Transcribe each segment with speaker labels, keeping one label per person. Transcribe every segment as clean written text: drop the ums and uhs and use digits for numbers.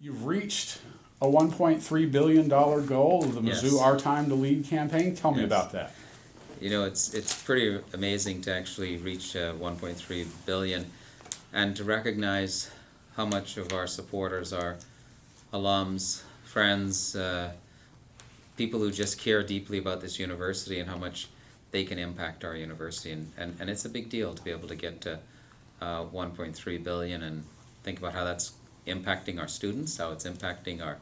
Speaker 1: You've reached a $1.3 billion goal of the
Speaker 2: Yes.
Speaker 1: Mizzou Our Time to Lead campaign. Tell me
Speaker 2: Yes.
Speaker 1: about that.
Speaker 2: You know, it's pretty amazing to actually reach 1.3 billion, and to recognize how much of our supporters are alums, friends, people who just care deeply about this university and how much they can impact our university. And it's a big deal to be able to get to 1.3 billion and think about how that's impacting our students, how it's impacting our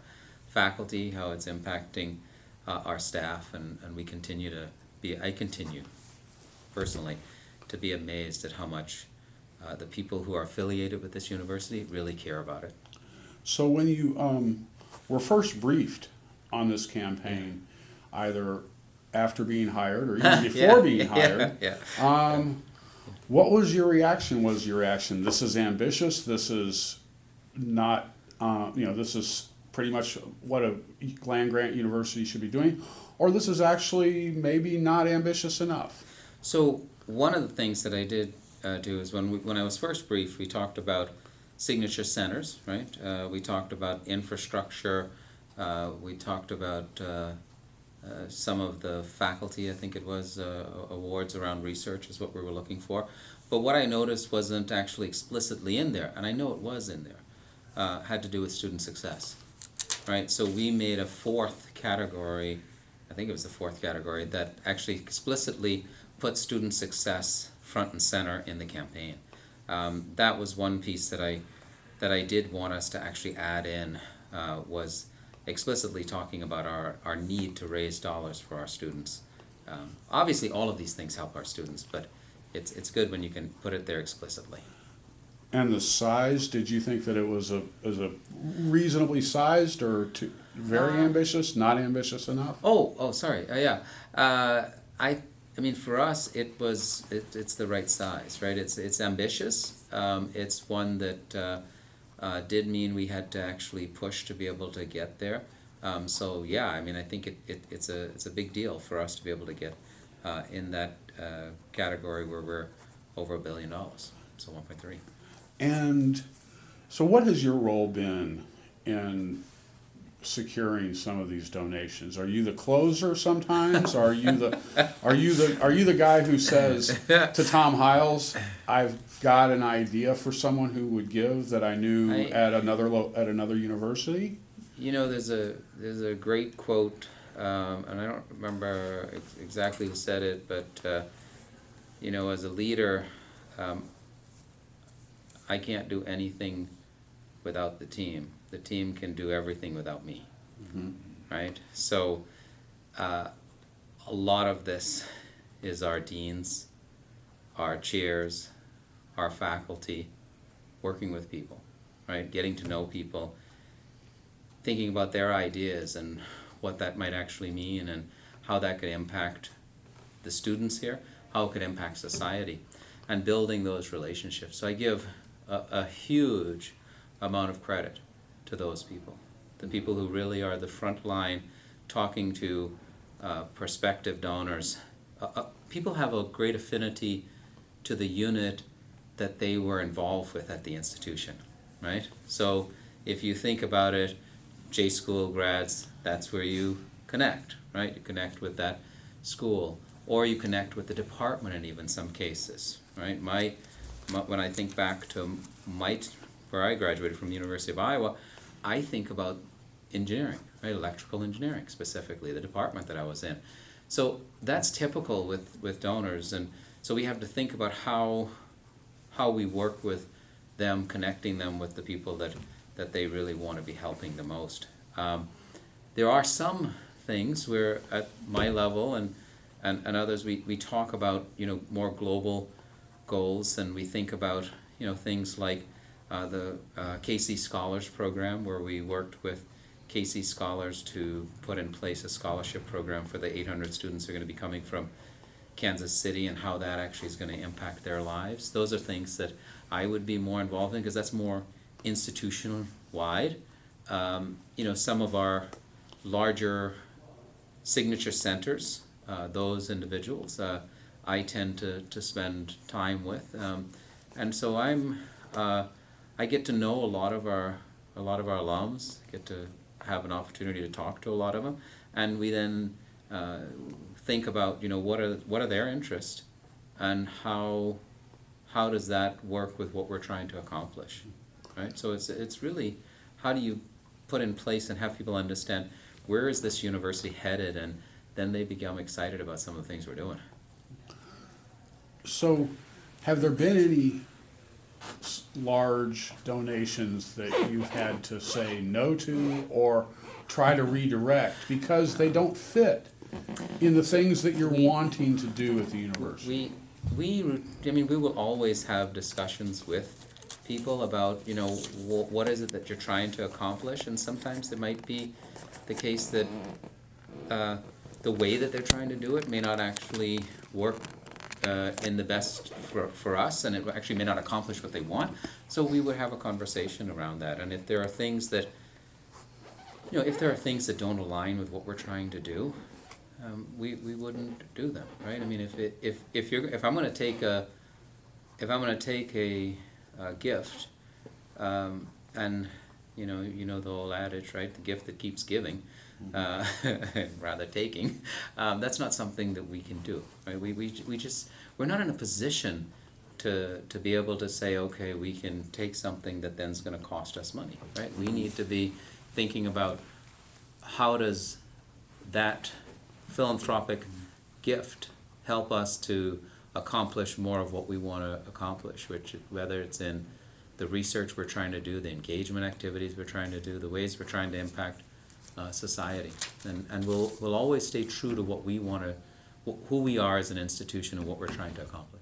Speaker 2: faculty, how it's impacting our staff, and we continue to I continue personally to be amazed at how much the people who are affiliated with this university really care about it.
Speaker 1: So when you were first briefed on this campaign, either after being hired or even before being hired, what was your reaction? Was your reaction, this is ambitious, this is not, this is pretty much what a land-grant university should be doing, or this is actually maybe not ambitious enough?
Speaker 2: So one of the things that I did do is when I was first briefed, we talked about signature centers, right? We talked about infrastructure. We talked about some of the faculty, I think it was, awards around research is what we were looking for. But what I noticed wasn't actually explicitly in there, and I know it was in there, had to do with student success, right? So we made a fourth category, I think it was the fourth category, that actually explicitly put student success front and center in the campaign. That was one piece that I did want us to actually add in, was explicitly talking about our need to raise dollars for our students. Obviously all of these things help our students, but it's good when you can put it there explicitly.
Speaker 1: And the size, did you think that it was a reasonably sized, or very ambitious, not ambitious enough?
Speaker 2: Sorry. I mean, for us, it's the right size, right? It's ambitious. It's one that did mean we had to actually push to be able to get there. So yeah, I mean, I think it's a big deal for us to be able to get in that category where we're over $1 billion, so 1.3.
Speaker 1: And so what has your role been in securing some of these donations? Are you the closer sometimes? Are you the guy who says to Tom Hiles, I've got an idea for someone who would give that I knew at another university?
Speaker 2: You know, there's a great quote, and I don't remember exactly who said it, but you know, as a leader, I can't do anything without the team. The team can do everything without me, right? So a lot of this is our deans, our chairs, our faculty, working with people, right? Getting to know people, thinking about their ideas and what that might actually mean and how that could impact the students here, how it could impact society, and building those relationships. So I give a huge amount of credit to those people, the people who really are the front line talking to prospective donors. People have a great affinity to the unit that they were involved with at the institution, right? So if you think about it, J-school grads, that's where you connect, right? You connect with that school, or you connect with the department in even some cases, right? When I think back to where I graduated from the University of Iowa, I think about engineering, right? Electrical engineering specifically, the department that I was in. So that's typical with donors, and so we have to think about how we work with them, connecting them with the people that they really want to be helping the most. There are some things where at my level and others, we talk about, you know, more global goals, and we think about, you know, things like the KC Scholars Program, where we worked with KC Scholars to put in place a scholarship program for the 800 students who are going to be coming from Kansas City, and how that actually is going to impact their lives. Those are things that I would be more involved in, because that's more institutional wide. You know, some of our larger signature centers, those individuals I tend to spend time with, and so I get to know a lot of a lot of our alums get to have an opportunity to talk to a lot of them, and we then think about, you know, what are their interests, and how does that work with what we're trying to accomplish, right? So it's really, how do you put in place and have people understand where is this university headed, and then they become excited about some of the things we're doing.
Speaker 1: So, have there been any large donations that you've had to say no to or try to redirect because they don't fit in the things that you're wanting to do at the university?
Speaker 2: We will always have discussions with people about, you know, what is it that you're trying to accomplish, and sometimes it might be the case that the way that they're trying to do it may not actually work in the best for us, and it actually may not accomplish what they want. So we would have a conversation around that, and if there are things that, you know, if there are things that don't align with what we're trying to do, we wouldn't do them, right? I mean, if I'm going to take a gift, and you know the old adage, right? The gift that keeps giving, rather taking. That's not something that we can do, right? We're not in a position to be able to say, okay, we can take something that then's going to cost us money, right? We need to be thinking about how does that philanthropic gift help us to accomplish more of what we want to accomplish, which, whether it's in the research we're trying to do, the engagement activities we're trying to do, the ways we're trying to impact society, and we'll always stay true to what we want to, who we are as an institution, and what we're trying to accomplish.